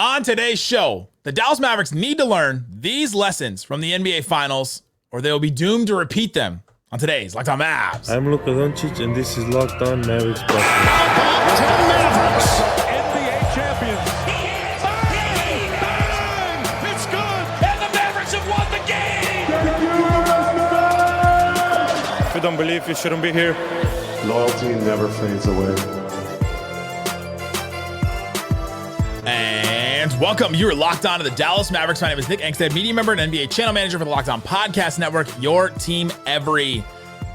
On today's show, the Dallas Mavericks need to learn these lessons from the NBA Finals, or they will be doomed to repeat them on today's Locked On Mavs. I'm Luka Doncic, and this is Locked On Mavericks. Mavericks, NBA champions. Bang! Bang! It's good, and the Mavericks have won the game. If you don't believe, you shouldn't be here. Loyalty never fades away. And welcome. You are locked on to the Dallas Mavericks. My name is Nick Angstadt, media member and NBA channel manager for the Locked On Podcast Network, your team every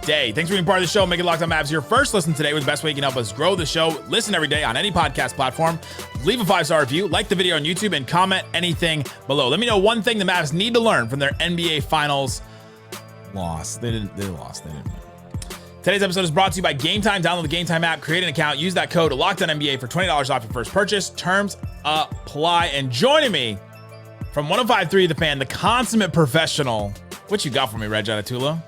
day. Thanks for being part of the show. Make it Locked On Mavs your first listen today with the best way you can help us grow the show. Listen every day on any podcast platform. Leave a 5-star review, like the video on YouTube, and comment anything below. Let me know one thing the Mavs need to learn from their NBA Finals loss. They lost. Today's episode is brought to you by Game Time. Download the Game Time app, create an account, use that code LOCKEDONNBA for $20 off your first purchase. Terms apply. And joining me from 105.3 The Fan, the consummate professional. What you got for me, Reggie Adetula?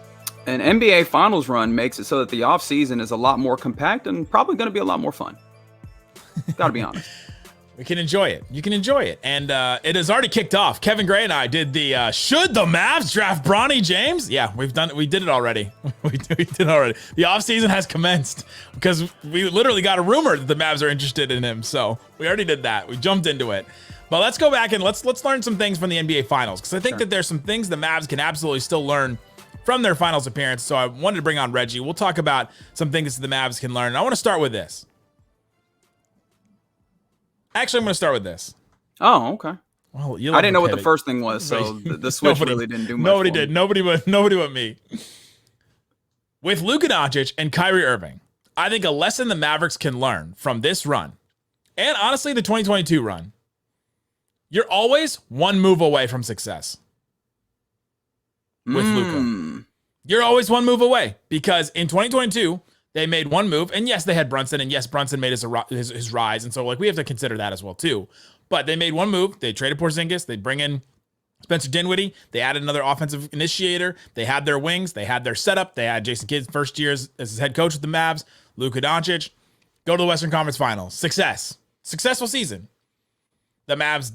An NBA Finals run makes it so that the offseason is a lot more compact and probably going to be a lot more fun. Got to be honest. We can enjoy it. You can enjoy it. And it has already kicked off. Kevin Gray and I did the should the Mavs draft Bronny James? Yeah, we did it already. we did it already. The offseason has commenced because we literally got a rumor that the Mavs are interested in him. So we already did that. We jumped into it. But let's go back and let's learn some things from the NBA Finals, because I think that there's some things the Mavs can absolutely still learn from their Finals appearance. So I wanted to bring on Reggie. We'll talk about some things the Mavs can learn. And I want to start with this. Actually, I'm going to start with this. Oh, okay. Well, I didn't know what the first thing was, so the switch really didn't do much. Nobody did. Nobody but me. With Luka Doncic and Kyrie Irving, I think a lesson the Mavericks can learn from this run, and honestly the 2022 run, you're always one move away from success. With Luka, you're always one move away, because in 2022 they made one move, and yes, they had Brunson, and yes, Brunson made his rise, and so like we have to consider that as well too. But they made one move. They traded Porzingis. They bring in Spencer Dinwiddie. They added another offensive initiator. They had their wings. They had their setup. They had Jason Kidd's first year as his head coach with the Mavs. Luka Doncic, go to the Western Conference Finals. Successful season. The Mavs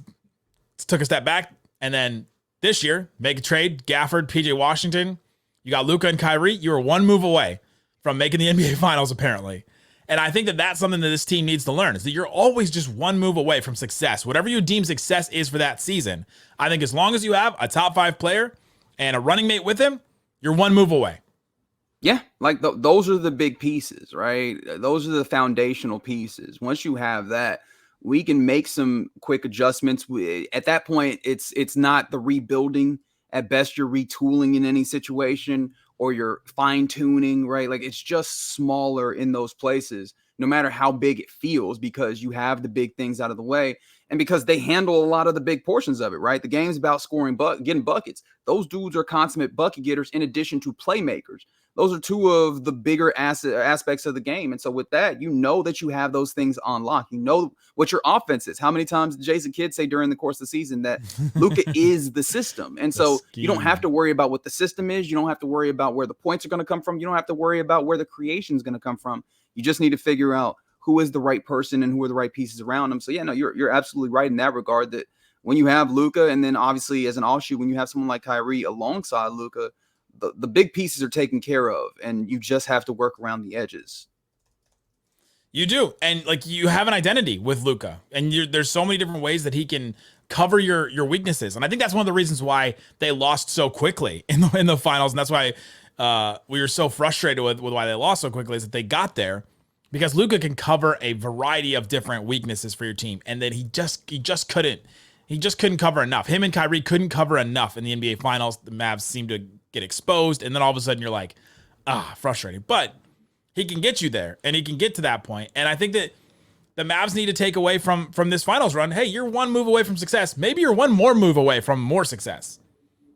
took a step back, and then this year make a trade. Gafford, PJ Washington. You got Luka and Kyrie. You were one move away from making the NBA Finals, apparently. And I think that that's something that this team needs to learn, is that you're always just one move away from success. Whatever you deem success is for that season, I think as long as you have a top 5 player and a running mate with him, you're one move away. Yeah, like those are the big pieces, right? Those are the foundational pieces. Once you have that, we can make some quick adjustments. At that point, it's not the rebuilding. At best, you're retooling in any situation, or you're fine tuning, right? Like it's just smaller in those places, no matter how big it feels, because you have the big things out of the way and because they handle a lot of the big portions of it, right? The game's about scoring, getting buckets. Those dudes are consummate bucket getters in addition to playmakers. Those are two of the bigger aspects of the game. And so with that, you know that you have those things on lock. You know what your offense is. How many times did Jason Kidd say during the course of the season that Luka is the system? And so you don't have to worry about what the system is. You don't have to worry about where the points are going to come from. You don't have to worry about where the creation is going to come from. You just need to figure out who is the right person and who are the right pieces around them. So yeah, no, you're absolutely right in that regard, that when you have Luka, and then obviously as an offshoot, when you have someone like Kyrie alongside Luka, the big pieces are taken care of, and you just have to work around the edges. You do. And like you have an identity with Luka, and there's so many different ways that he can cover your weaknesses. And I think that's one of the reasons why they lost so quickly in the finals. And that's why we were so frustrated with why they lost so quickly, is that they got there because Luka can cover a variety of different weaknesses for your team. And then he just couldn't cover enough. Him and Kyrie couldn't cover enough in the NBA Finals. The Mavs seemed to get exposed, and then all of a sudden you're like, frustrating. But he can get you there, and he can get to that point. And I think that the Mavs need to take away from this Finals run, hey, you're one move away from success. Maybe you're one more move away from more success.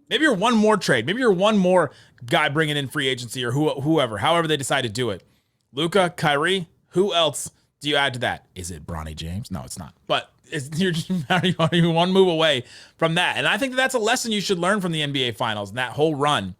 Maybe you're one more trade. Maybe you're one more guy bringing in free agency, or however they decide to do it. Luka, Kyrie, who else do you add to that? Is it Bronny James? No, it's not. But you're one move away from that. And I think that's a lesson you should learn from the NBA Finals and that whole run.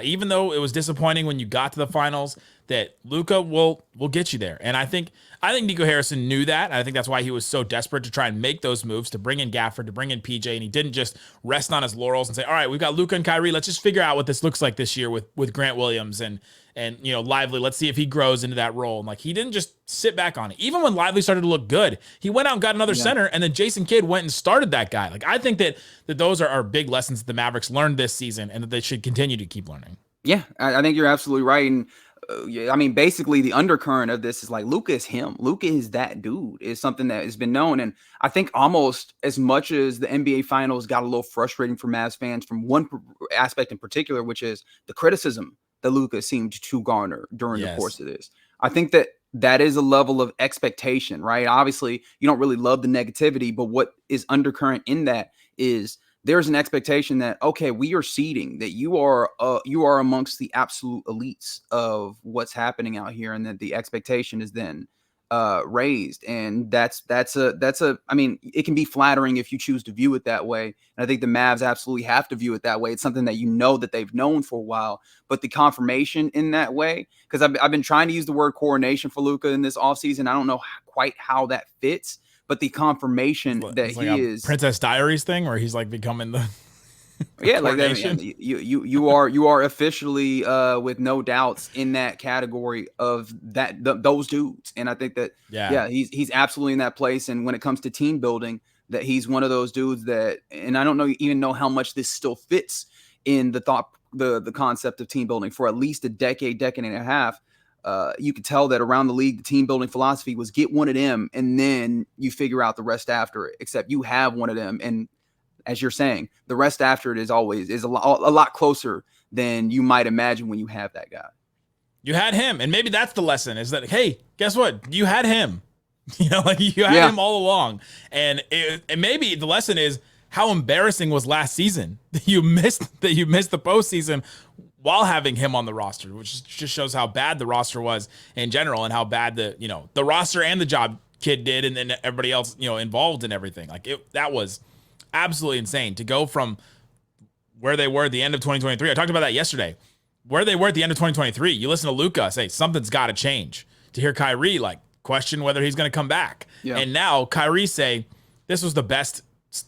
Even though it was disappointing when you got to the finals, that Luka will get you there. And I think Nico Harrison knew that. And I think that's why he was so desperate to try and make those moves, to bring in Gafford, to bring in PJ. And he didn't just rest on his laurels and say, all right, we've got Luka and Kyrie. Let's just figure out what this looks like this year with Grant Williams and Lively. Let's see if he grows into that role. And like, he didn't just sit back on it. Even when Lively started to look good, he went out and got another center, and then Jason Kidd went and started that guy. Like, I think that those are big lessons that the Mavericks learned this season and that they should continue to keep learning. Yeah, I think you're absolutely right. And I mean, basically the undercurrent of this is like Luka is him. Luka is that dude, is something that has been known. And I think almost as much as the NBA Finals got a little frustrating for Mavs fans from one aspect in particular, which is the criticism that Luka seemed to garner during the course of this. I think that is a level of expectation, right? Obviously, you don't really love the negativity, but what is undercurrent in that is there's an expectation that, okay, we are seeding, that you are amongst the absolute elites of what's happening out here, and that the expectation is then raised. And that's I mean, it can be flattering if you choose to view it that way. And I think the Mavs absolutely have to view it that way. It's something that that they've known for a while, but the confirmation in that way, because I've been trying to use the word coronation for Luka in this offseason. I don't know quite how that fits, but the confirmation that he is Princess Diaries thing, where he's like becoming the like that. You are officially with no doubts in that category of those dudes. And I think that he's absolutely in that place. And when it comes to team building, that he's one of those dudes that, and I don't even know how much this still fits in the concept of team building for at least a decade and a half. You could tell that around the league, the team building philosophy was get one of them and then you figure out the rest after it, except you have one of them. And as you're saying, the rest after it is a lot closer than you might imagine when you have that guy. You had him. And maybe that's the lesson, is that, hey, guess what? You had him. You had him all along. And maybe the lesson is how embarrassing was last season that you missed the postseason while having him on the roster, which just shows how bad the roster was in general and how bad the roster and the job Kid did, and then everybody else, involved in everything. Like that was absolutely insane to go from where they were at the end of 2023. I talked about that yesterday. Where they were at the end of 2023, you listen to Luka say something's got to change, to hear Kyrie question whether he's going to come back. Yeah. And now Kyrie say this was the best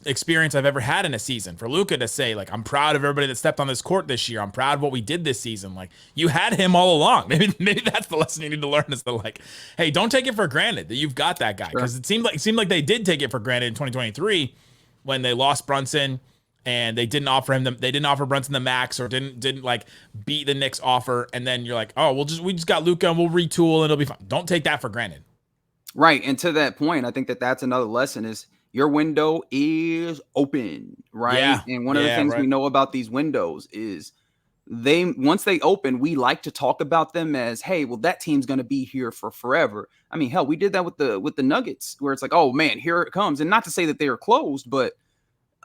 experience I've ever had in a season. For Luka to say, I'm proud of everybody that stepped on this court this year. I'm proud of what we did this season. You had him all along. Maybe that's the lesson you need to learn, is that hey, don't take it for granted that you've got that guy. Because it seemed like they did take it for granted in 2023 when they lost Brunson and they didn't offer Brunson the max, or didn't beat the Knicks offer. And then you're like, oh, we just got Luka and we'll retool and it'll be fine. Don't take that for granted. Right. And to that point, I think that's another lesson is your window is open, right? Yeah. And one of the things we know about these windows is once they open, we like to talk about them as, hey, well, that team's going to be here for forever. I mean, hell, we did that with the Nuggets, where it's like, oh man, here it comes. And not to say that they are closed, but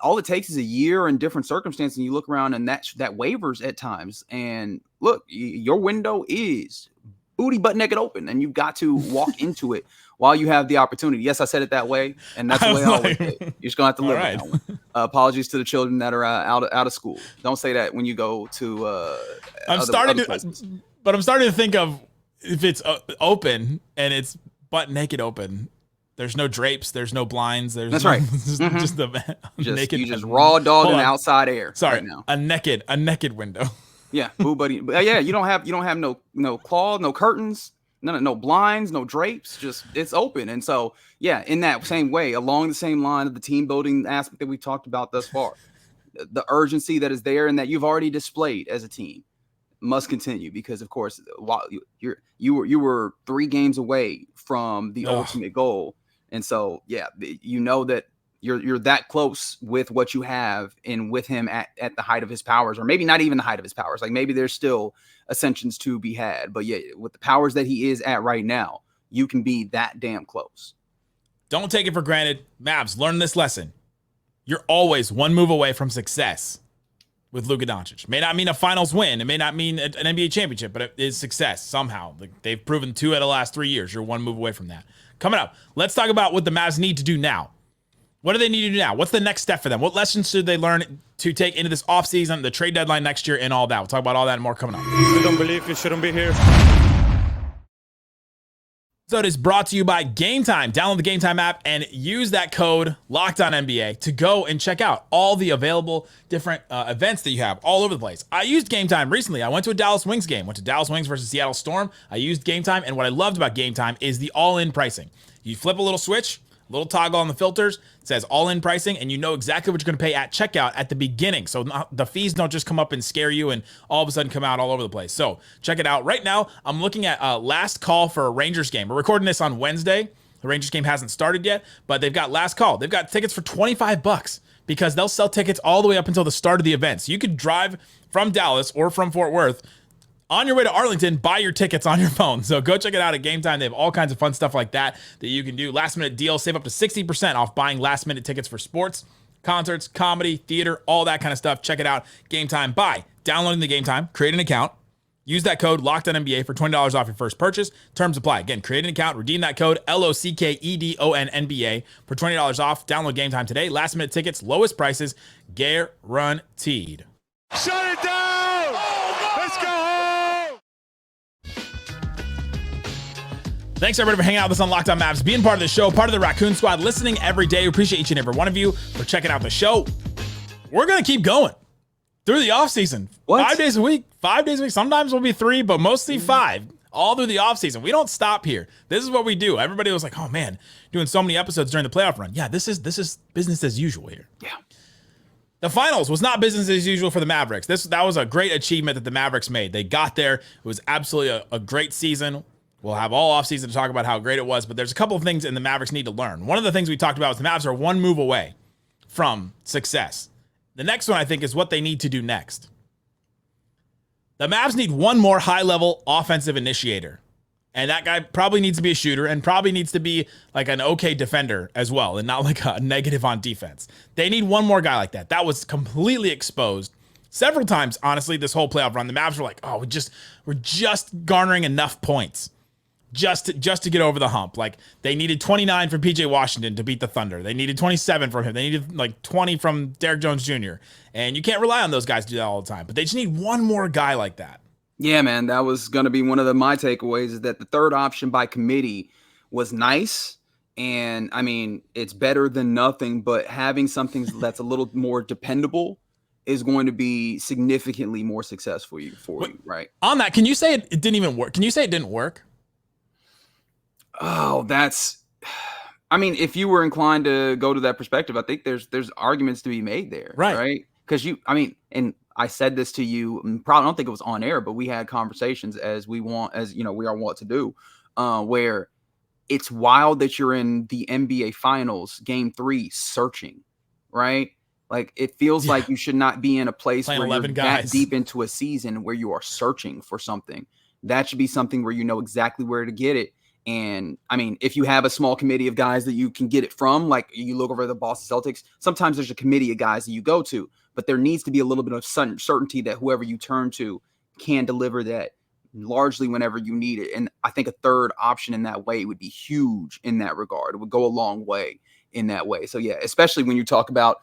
all it takes is a year and different circumstances. And you look around and that wavers at times. And look, your window is booty butt naked open, and you've got to walk into it while you have the opportunity. Yes, I said it that way, and that's the way I always say it. You're just gonna have to live with that one. Apologies to the children that are out of school. Don't say that when you go to. I'm starting to think of, if it's open and it's butt naked open, there's no drapes, there's no blinds, that's right. Just the naked. You just raw dog in the outside air. Sorry, right now. a naked window. Yeah, boo buddy. Yeah, you don't have no claw, no curtains, no blinds, no drapes. Just it's open. And so, yeah, in that same way, along the same line of the team building aspect that we've talked about thus far, the urgency that is there and that you've already displayed as a team must continue, because of course, while you were 3 games away from the ultimate goal, and so yeah, you know that. You're that close with what you have and with him at the height of his powers, or maybe not even the height of his powers. Maybe there's still ascensions to be had, but yeah, with the powers that he is at right now, you can be that damn close. Don't take it for granted. Mavs, learn this lesson. You're always one move away from success with Luka Doncic. May not mean a finals win. It may not mean an NBA championship, but it is success somehow. They've proven 2 out of the last 3 years. You're one move away from that. Coming up, let's talk about what the Mavs need to do now. What do they need to do now? What's the next step for them? What lessons should they learn to take into this offseason, the trade deadline next year, and all that? We'll talk about all that and more coming up. If you don't believe, you shouldn't be here. episode is brought to you by Game Time. Download the Game Time app and use that code LOCKEDONNBA to go and check out all the available different events that you have all over the place. I used Game Time recently. I went to a Dallas Wings game. Went to Dallas Wings versus Seattle Storm. I used Game Time, and what I loved about Game Time is the all-in pricing. You flip a little switch, a little toggle on the filters, it says all-in pricing, and you know exactly what you're going to pay at checkout at the beginning. So the fees don't just come up and scare you and all of a sudden come out all over the place. So check it out. Right now, I'm looking at last call for a Rangers game. We're recording this on Wednesday. The Rangers game hasn't started yet, but they've got last call. They've got tickets for $25 because they'll sell tickets all the way up until the start of the event. So you could drive from Dallas or from Fort Worth on your way to Arlington, buy your tickets on your phone. So go check it out at Game Time. They have all kinds of fun stuff like that you can do. Last minute deals, save up to 60% off buying last minute tickets for sports, concerts, comedy, theater, all that kind of stuff. Check it out. Game Time by downloading the Game Time, create an account, use that code LOCKEDONNBA for $20 off your first purchase. Terms apply. Again, create an account, redeem that code LOCKEDONNBA for $20 off. Download Game Time today. Last minute tickets, lowest prices, guaranteed. Shut it down! Let's go home! Thanks everybody for hanging out with us on Locked On Mavs, being part of the show, part of the Raccoon Squad, listening every day. We appreciate each and every one of you for checking out the show. We're going to keep going through the offseason. 5 days a week. Sometimes we'll be 3, but mostly 5. All through the offseason. We don't stop here. This is what we do. Everybody was like, oh man, doing so many episodes during the playoff run. Yeah, this is business as usual here. Yeah. The finals was not business as usual for the Mavericks. That was a great achievement that the Mavericks made. They got there. It was absolutely a great season. We'll have all offseason to talk about how great it was, but there's a couple of things in the Mavericks need to learn. One of the things we talked about was the Mavs are one move away from success. The next one, I think, is what they need to do next. The Mavs need one more high-level offensive initiator, and that guy probably needs to be a shooter and probably needs to be like an okay defender as well and not like a negative on defense. They need one more guy like that. That was completely exposed several times, honestly, this whole playoff run. The Mavs were like, oh, we're just garnering enough points. Just to get over the hump. Like they needed 29 from PJ Washington to beat the Thunder. They needed 27 from him. They needed like 20 from Derrick Jones Jr. And you can't rely on those guys to do that all the time. But they just need one more guy like that. Yeah, man, that was going to be one of my takeaways is that the third option by committee was nice. And I mean, it's better than nothing, but having something that's a little more dependable is going to be significantly more successful for you, right? On that, can you say it didn't even work? Can you say it didn't work? Oh, I mean, if you were inclined to go to that perspective, I think there's arguments to be made there, right? Because and I said this to you, probably I don't think it was on air, but we had conversations we are wont to do, where it's wild that you're in the NBA Finals, Game 3, searching, right? Like it feels like you should not be in a place where you're that deep into a season where you are searching for something. That should be something where you know exactly where to get it. And I mean, if you have a small committee of guys that you can get it from, like you look over the Boston Celtics, sometimes there's a committee of guys that you go to, but there needs to be a little bit of certainty that whoever you turn to can deliver that largely whenever you need it. And I think a third option in that way would be huge in that regard. It would go a long way in that way. So yeah, especially when you talk about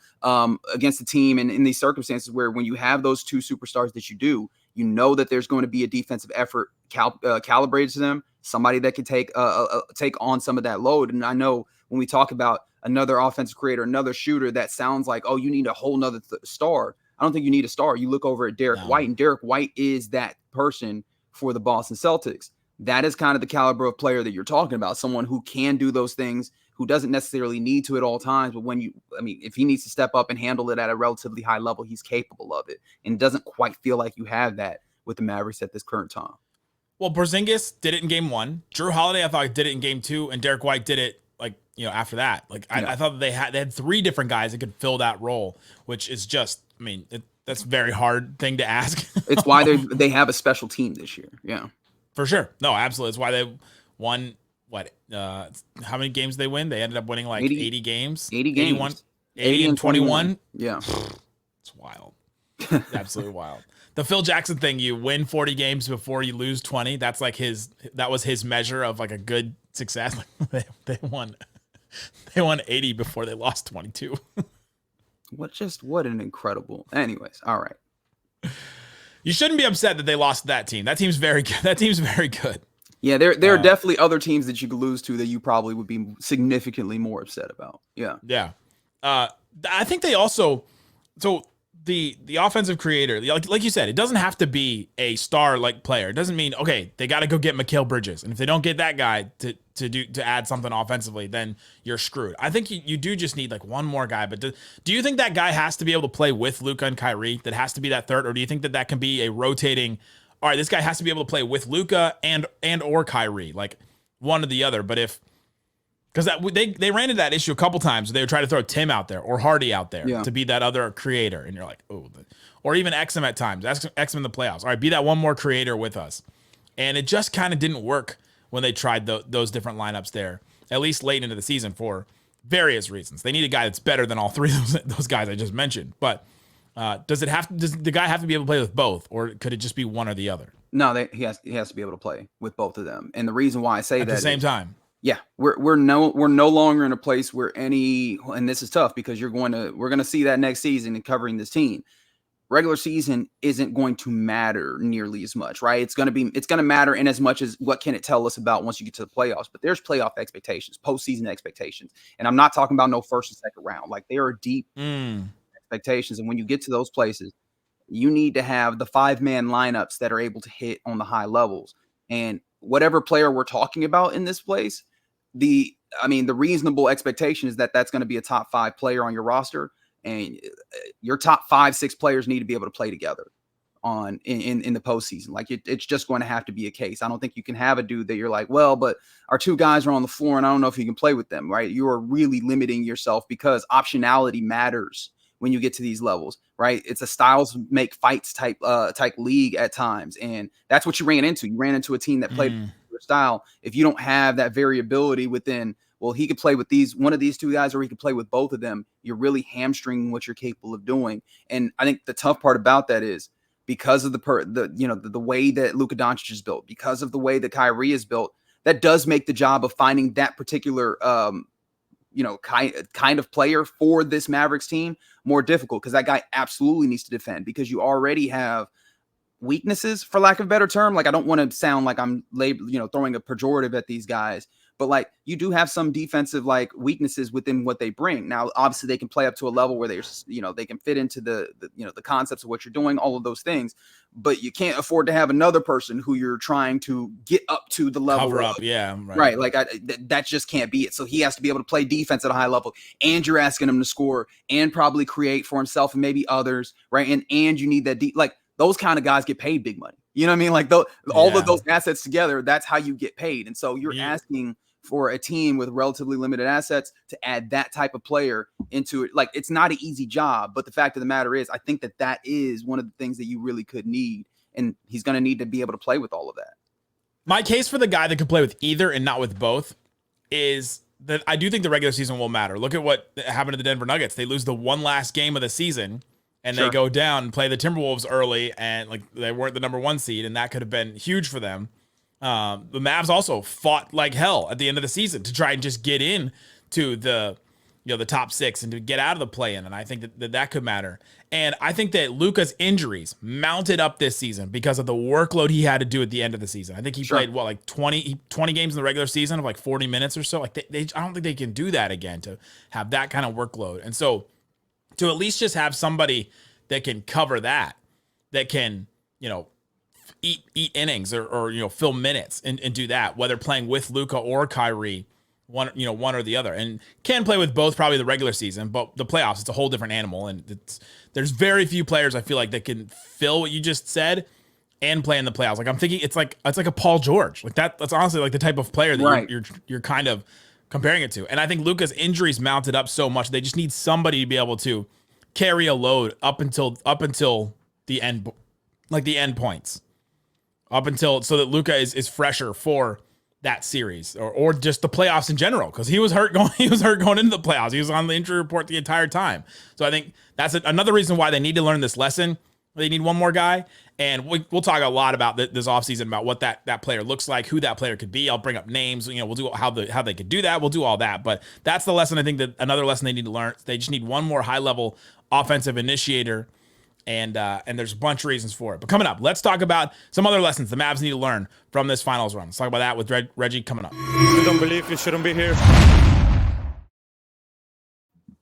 against the team and in these circumstances where when you have those two superstars that you do, you know that there's going to be a defensive effort calibrated to them, somebody that can take on some of that load. And I know when we talk about another offensive creator, another shooter, that sounds like, oh, you need a whole nother star. I don't think you need a star. You look over at Dereck White, and Dereck White is that person for the Boston Celtics. That is kind of the caliber of player that you're talking about, someone who can do those things, who doesn't necessarily need to at all times. But if he needs to step up and handle it at a relatively high level, he's capable of it. And it doesn't quite feel like you have that with the Mavericks at this current time. Well, Porzingis did it in Game 1. Drew Holiday, I thought, did it in Game 2, and Dereck White did it after that. I thought that they had 3 different guys that could fill that role, which is just, that's a very hard thing to ask. It's why they have a special team this year. Yeah, for sure. No, absolutely. It's why they won. How many games did they win? They ended up winning like 80 games. 80 games. 80 and 21. Yeah, it's wild. Absolutely wild. The Phil Jackson thing, you win 40 games before you lose 20. That's like that was his measure of like a good success. They won 80 before they lost 22. What an incredible. Anyways, all right. You shouldn't be upset that they lost that team. That team's very good. That team's very good. Yeah, there are definitely other teams that you could lose to that you probably would be significantly more upset about. Yeah. Yeah. I think they also, so the offensive creator, like you said, it doesn't have to be a star like player. It doesn't mean, okay, they got to go get Mikal Bridges. And if they don't get that guy to add something offensively, then you're screwed. I think you do just need like one more guy. But do you think that guy has to be able to play with Luka and Kyrie? That has to be that third? Or do you think that can be a rotating, all right, this guy has to be able to play with Luka and or Kyrie, like one or the other. But because they ran into that issue a couple times. They would try to throw Tim out there or Hardy out there to be that other creator. And you're like, oh, or even Exum at times. Exum in the playoffs. All right, be that one more creator with us. And it just kind of didn't work when they tried those different lineups there, at least late into the season for various reasons. They need a guy that's better than all three of those guys I just mentioned. But does the guy have to be able to play with both, or could it just be one or the other? No, he has to be able to play with both of them. And the reason why I say that at the same time. Yeah, we're no longer in a place where and this is tough because we're going to see that next season in covering this team. Regular season isn't going to matter nearly as much, right? It's going to matter in as much as what can it tell us about once you get to the playoffs. But there's playoff expectations, postseason expectations, and I'm not talking about no first and second round. Like there are deep expectations, and when you get to those places, you need to have the 5-man lineups that are able to hit on the high levels. And whatever player we're talking about in this place, the reasonable expectation is that that's going to be a top 5 player on your roster, and your top 5-6 players need to be able to play together in the postseason. Like it's just going to have to be a case. I don't think you can have a dude that you're like, well, but our 2 guys are on the floor and I don't know if you can play with them, right? You are really limiting yourself because optionality matters when you get to these levels, right? It's a styles make fights type league at times. And that's what you ran into. You ran into a team that played your style. If you don't have that variability within, well, he could play with one of these 2 guys, or he could play with both of them. You're really hamstringing what you're capable of doing. And I think the tough part about that is because of the way that Luka Doncic is built, because of the way that Kyrie is built, that does make the job of finding that particular kind of player for this Mavericks team more difficult, because that guy absolutely needs to defend, because you already have weaknesses, for lack of a better term. Like, I don't want to sound like I'm throwing a pejorative at these guys, but like you do have some defensive like weaknesses within what they bring. Now, obviously they can play up to a level where they can fit into the concepts of what you're doing, all of those things, but you can't afford to have another person who you're trying to get up to the level cover of. Up. Yeah. Right. Like that just can't be it. So he has to be able to play defense at a high level, and you're asking him to score and probably create for himself and maybe others. Right. And you need that like those kind of guys get paid big money. You know what I mean? Like all of those assets together, that's how you get paid. And so you're asking for a team with relatively limited assets to add that type of player into it. Like, it's not an easy job, but the fact of the matter is, I think that is one of the things that you really could need. And he's going to need to be able to play with all of that. My case for the guy that could play with either and not with both is that I do think the regular season will matter. Look at what happened to the Denver Nuggets. They lose the one last game of the season, and they go down and play the Timberwolves early, and like they weren't the number 1 seed, and that could have been huge for them. The Mavs also fought like hell at the end of the season to try and just get in to the top 6 and to get out of the play-in. And I think that could matter. And I think that Luka's injuries mounted up this season because of the workload he had to do at the end of the season. I think he played 20 games in the regular season of like 40 minutes or so. Like I don't think they can do that again, to have that kind of workload. And so to at least just have somebody that can cover that can, eat innings or fill minutes and do that, whether playing with Luka or Kyrie, one or the other, and can play with both probably the regular season, but the playoffs, it's a whole different animal. And there's very few players I feel like that can fill what you just said and play in the playoffs. Like, I'm thinking it's like a Paul George, like that's honestly like the type of player that you're kind of comparing it to. And I think Luka's injuries mounted up so much, they just need somebody to be able to carry a load up until the end, like the end points. Up until so that Luka is fresher for that series or just the playoffs in general, because he was hurt going into the playoffs. He was on the injury report the entire time. So I think that's another reason why they need to learn this lesson. They need one more guy, and we'll talk a lot about this offseason about what that player looks like, who that player could be. I'll bring up names. We'll do how they could do that. We'll do all that, but that's the lesson. I think that another lesson they need to learn. They just need one more high level offensive initiator. And there's a bunch of reasons for it. But coming up, let's talk about some other lessons the Mavs need to learn from this finals run. Let's talk about that with Reggie coming up. If you don't believe, you shouldn't be here.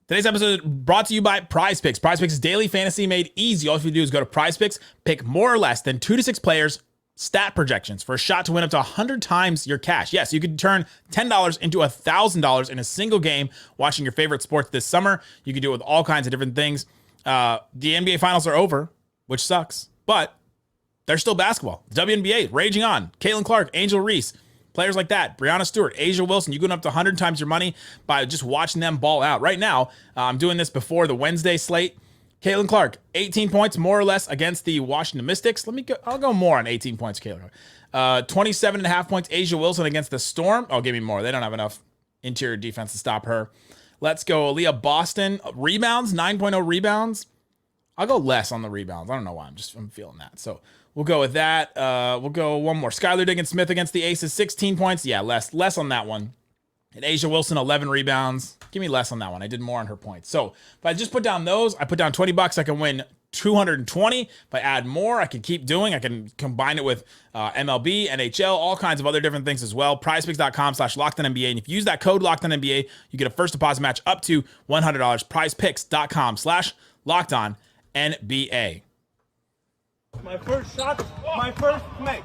Today's episode is brought to you by Prize Picks. Prize Picks is daily fantasy made easy. All you have to do is go to Prize Picks, pick more or less than 2 to 6 players, stat projections for a shot to win up to 100 times your cash. Yes, you could turn $10 into $1,000 in a single game watching your favorite sports this summer. You can do it with all kinds of different things. The NBA finals are over, which sucks, but there's still basketball. WNBA raging on. Caitlin Clark, Angel Reese, players like that, Brianna Stewart, Asia Wilson, you going up to 100 times your money by just watching them ball out. Right now, I'm doing this before the Wednesday slate. Caitlin Clark, 18 points, more or less, against the Washington Mystics. I'll go more on 18 points, Caitlin Clark. 27.5 points, Asia Wilson against the Storm. Oh, give me more. They don't have enough interior defense to stop her. Let's go Aaliyah Boston. Rebounds, 9.0 rebounds. I'll go less on the rebounds. I don't know why. I'm feeling that. So we'll go with that. We'll go one more. Skylar Diggins-Smith against the Aces, 16 points. Yeah, less on that one. And Asia Wilson, 11 rebounds. Give me less on that one. I did more on her points. So if I just put down those, I put down $20, I can win 220. If I add more, I can keep doing. I can combine it with MLB, NHL, all kinds of other different things as well. PrizePicks.com/LockedOnNBA. And if you use that code LockedOnNBA, you get a first deposit match up to $100. PrizePicks.com/LockedOnNBA. My first shot, my first make.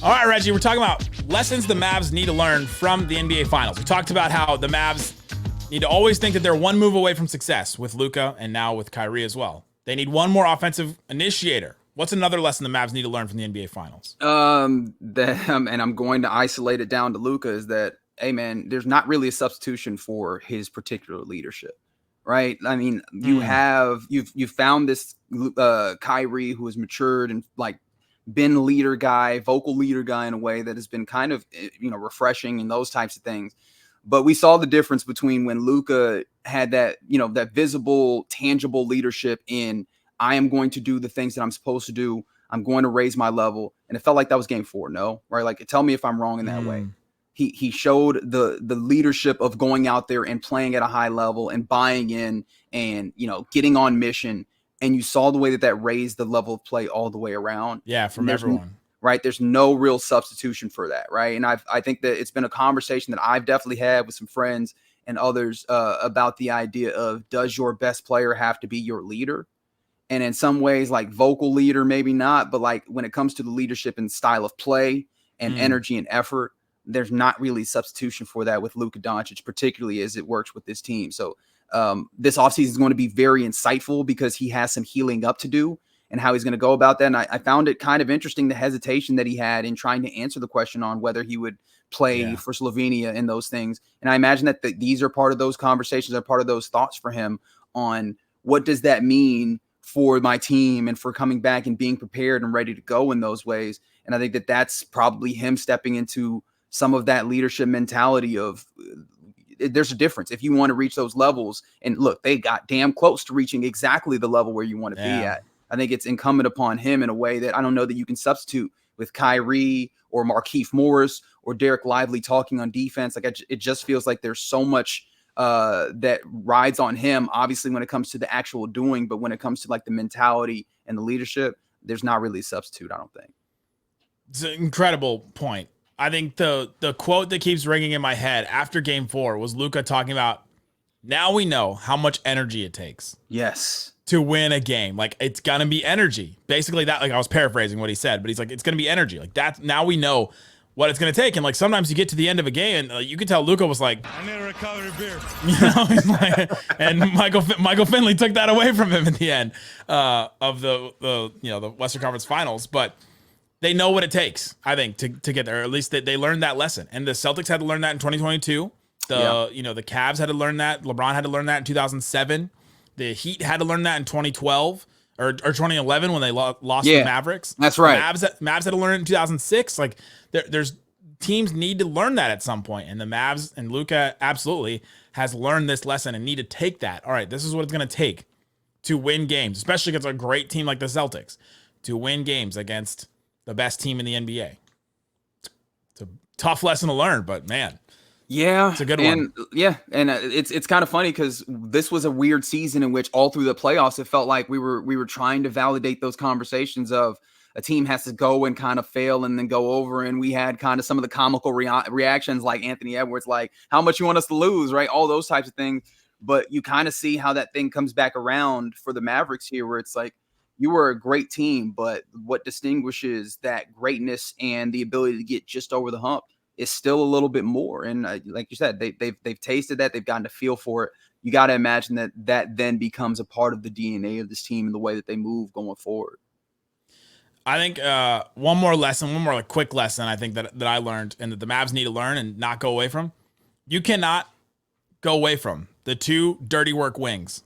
All right, Reggie, we're talking about lessons the Mavs need to learn from the NBA Finals. We talked about how the Mavs need to always think that they're one move away from success with Luka and now with Kyrie as well. They need one more offensive initiator. What's another lesson the Mavs need to learn from the NBA Finals? And I'm going to isolate it down to Luka, is that, hey, man, there's not really a substitution for his particular leadership, right? I mean, you've found this Kyrie who has matured and like been vocal leader guy in a way that has been kind of, refreshing and those types of things. But we saw the difference between when Luka had that, that visible, tangible leadership in, I am going to do the things that I'm supposed to do. I'm going to raise my level. And it felt like that was game 4. No, right? Like, tell me if I'm wrong in that way. He showed the leadership of going out there and playing at a high level and buying in and, getting on mission. And you saw the way that raised the level of play all the way around. Yeah, from everyone. Right. There's no real substitution for that. Right. And I think that it's been a conversation that I've definitely had with some friends and others about the idea of, does your best player have to be your leader? And in some ways, like vocal leader, maybe not. But like when it comes to the leadership and style of play and energy and effort, there's not really substitution for that with Luka Doncic, particularly as it works with this team. So this offseason is going to be very insightful because he has some healing up to do and how he's going to go about that. And I found it kind of interesting, the hesitation that he had in trying to answer the question on whether he would play for Slovenia and those things. And I imagine that these are part of those conversations, are part of those thoughts for him on what does that mean for my team and for coming back and being prepared and ready to go in those ways. And I think that that's probably him stepping into some of that leadership mentality of, there's a difference if you want to reach those levels. And look, they got damn close to reaching exactly the level where you want to be at. I think it's incumbent upon him in a way that I don't know that you can substitute with Kyrie or Markieff Morris or Dereck Lively talking on defense. Like it just feels like there's so much that rides on him, obviously, when it comes to the actual doing, but when it comes to like the mentality and the leadership, there's not really a substitute, I don't think. It's an incredible point. I think the quote that keeps ringing in my head after game 4 was Luka talking about, now we know how much energy it takes. Yes. To win a game. Like, it's going to be energy. Basically that, like, I was paraphrasing what he said, but he's like, it's going to be energy. Like that. Now we know what it's going to take. And like, sometimes you get to the end of a game and you could tell Luka was like, I need a recovery beer. He's like, and Michael Finley took that away from him at the end of the Western Conference Finals. But they know what it takes, I think, to get there. Or at least they learned that lesson. And the Celtics had to learn that in 2022. The Cavs had to learn that. LeBron had to learn that in 2007. The Heat had to learn that in 2012 or 2011 when they lost the Mavericks. That's right. Mavs had to learn it in 2006. Like there's teams need to learn that at some point. And the Mavs and Luka absolutely has learned this lesson and need to take that. All right, this is what it's going to take to win games, especially against a great team like the Celtics, to win games against the best team in the NBA. It's a tough lesson to learn, but man, Yeah, It's a good one. Yeah, and it's kind of funny because this was a weird season in which all through the playoffs it felt like we were trying to validate those conversations of a team has to go and kind of fail and then go over, and we had kind of some of the comical reactions like Anthony Edwards, like how much you want us to lose, right? All those types of things. But you kind of see how that thing comes back around for the Mavericks here, where it's like you were a great team, but what distinguishes that greatness and the ability to get just over the hump is still a little bit more. And like you said, they've tasted that, they've gotten a feel for it. You got to imagine that then becomes a part of the DNA of this team and the way that they move going forward. I think one more like quick lesson I think that I learned and that the Mavs need to learn and not go away from. You cannot go away from the 2 dirty work wings.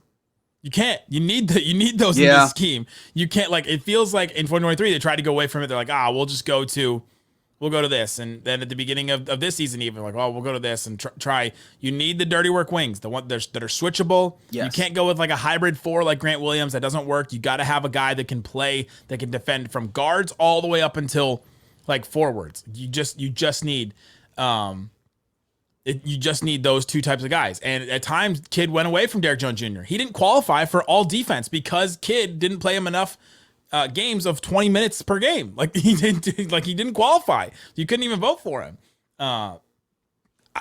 You can't. You need those in this scheme. You can't, like, it feels like in 2023 they tried to go away from it. They're like, we'll go to this. And then at the beginning of this season, even like, we'll go to this and try. You need the dirty work wings, the one that are switchable. Yes. You can't go with like a hybrid 4 like Grant Williams. That doesn't work. You got to have a guy that can play, that can defend from guards all the way up until like forwards. You just need, you just need those 2 types of guys. And at times, Kidd went away from Derrick Jones Jr. He didn't qualify for all defense because Kidd didn't play him enough games of 20 minutes per game. Like he didn't qualify. You couldn't even vote for him.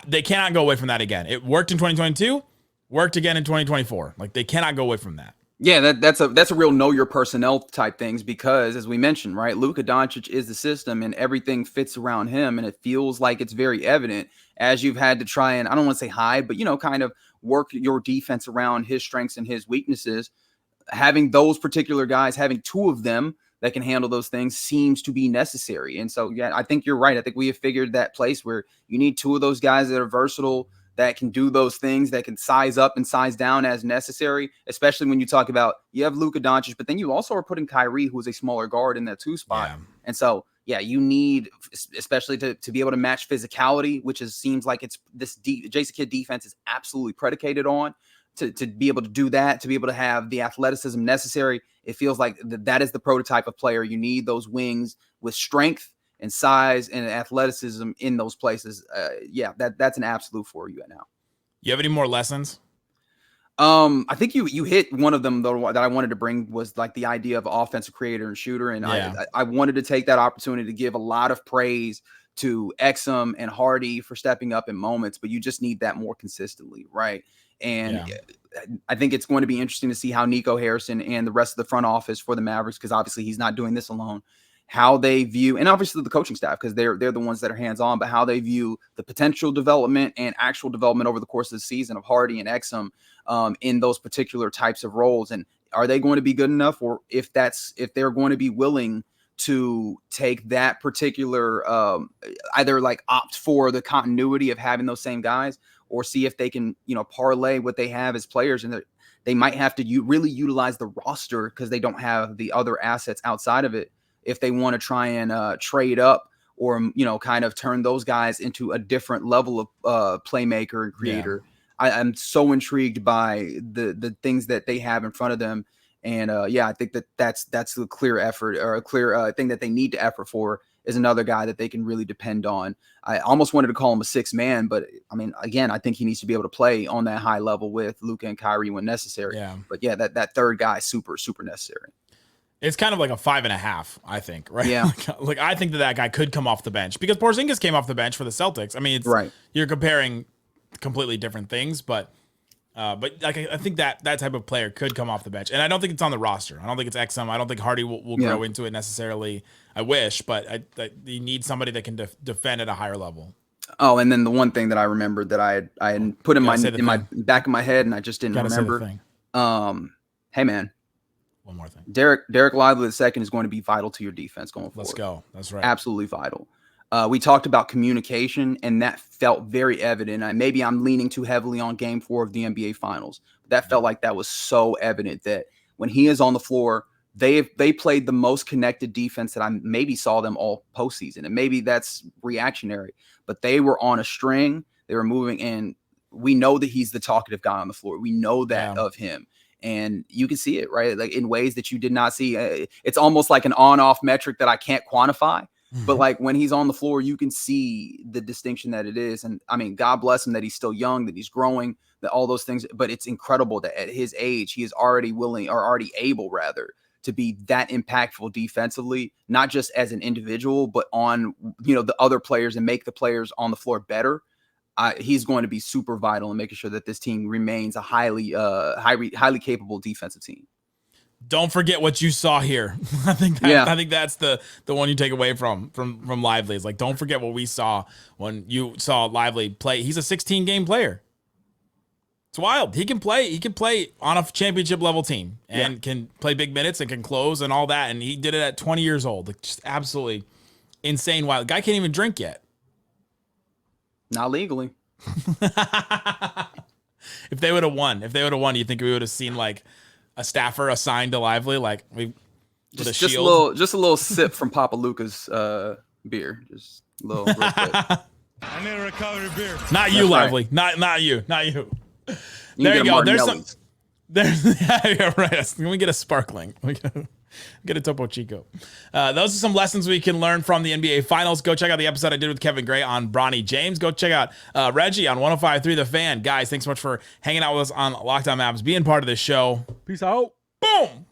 They cannot go away from that again. It worked in 2022, worked again in 2024. Like they cannot go away from that. Yeah, that's a real know your personnel type things because as we mentioned, right, Luka Doncic is the system and everything fits around him, and it feels like it's very evident as you've had to try and, I don't want to say hide, but kind of work your defense around his strengths and his weaknesses. Having those particular guys, having 2 of them that can handle those things seems to be necessary. And so, yeah, I think you're right. I think we have figured that place where you need 2 of those guys that are versatile, that can do those things, that can size up and size down as necessary, especially when you talk about you have Luka Doncic, but then you also are putting Kyrie, who is a smaller guard in that 2 spot. Yeah. And so, yeah, you need, especially to be able to match physicality, which seems like it's this Jason Kidd defense is absolutely predicated on. To be able to do that, to be able to have the athleticism necessary, it feels like that is the prototype of player. You need those wings with strength and size and athleticism in those places. That's an absolute for you now. You have any more lessons? I think you hit one of them though that I wanted to bring was like the idea of offensive creator and shooter. And I wanted to take that opportunity to give a lot of praise to Exum and Hardy for stepping up in moments, but you just need that more consistently, right? And I think it's going to be interesting to see how Nico Harrison and the rest of the front office for the Mavericks, because obviously he's not doing this alone, how they view, and obviously the coaching staff, because they're the ones that are hands-on, but how they view the potential development and actual development over the course of the season of Hardy and Exum in those particular types of roles. And are they going to be good enough, or if they're going to be willing to take that particular either like opt for the continuity of having those same guys, or see if they can, parlay what they have as players, and they might have to really utilize the roster because they don't have the other assets outside of it. If they want to try and trade up or, kind of turn those guys into a different level of playmaker and creator. Yeah. I'm so intrigued by the things that they have in front of them. And I think that's a clear effort, or a clear thing that they need to effort for, is another guy that they can really depend on. I almost wanted to call him a 6 man, but I mean, again, I think he needs to be able to play on that high level with Luka and Kyrie when necessary. Yeah. But yeah, that third guy is super, super necessary. It's kind of like a 5.5, I think, right? Yeah. like I think that guy could come off the bench because Porzingis came off the bench for the Celtics. I mean, it's right. You're comparing completely different things, but like I think that type of player could come off the bench, and I don't think it's on the roster. I don't think it's Exum. I don't think Hardy will grow into it necessarily. I wish, but you need somebody that can defend at a higher level. Oh, and then the one thing that I remembered that I had put in my back of my head, and I just didn't remember. Hey man, one more thing. Dereck Lively II is going to be vital to your defense going forward. Let's go. That's right. Absolutely vital. We talked about communication, and that felt very evident. Maybe I'm leaning too heavily on Game 4 of the NBA Finals. That felt like that was so evident that when he is on the floor, they played the most connected defense that I maybe saw them all postseason. And maybe that's reactionary, but they were on a string. They were moving, and we know that he's the talkative guy on the floor. We know that of him. And you can see it, right? Like in ways that you did not see. It's almost like an on-off metric that I can't quantify. But like when he's on the floor, you can see the distinction that it is. And I mean, God bless him that he's still young, that he's growing, that all those things. But it's incredible that at his age, he is already willing, or already able rather, to be that impactful defensively, not just as an individual, but on, you know, the other players and make the players on the floor better. He's going to be super vital in making sure that this team remains a highly capable defensive team. Don't forget what you saw here. I think that's the one you take away from Lively. Is like, don't forget what we saw when you saw Lively play. He's a 16-game player. It's wild. He can play on a championship level team and can play big minutes and can close and all that. And he did it at 20 years old. Like, just absolutely insane. Wild. The guy can't even drink yet. Not legally. If they would have won, do you think we would have seen like a staffer assigned to Lively, like we just a little sip from Papa Luca's beer, just a little real quick. I need a recovery beer. Not you, Lively. Right. Not you. There you go. Yeah, right. Let me get a sparkling. Get a Topo Chico. Those are some lessons we can learn from the NBA Finals. Go check out the episode I did with Kevin Gray on Bronny James. Go check out Reggie on 105.3 The Fan. Guys, thanks so much for hanging out with us on Locked On Mavs, being part of this show. Peace out. Boom.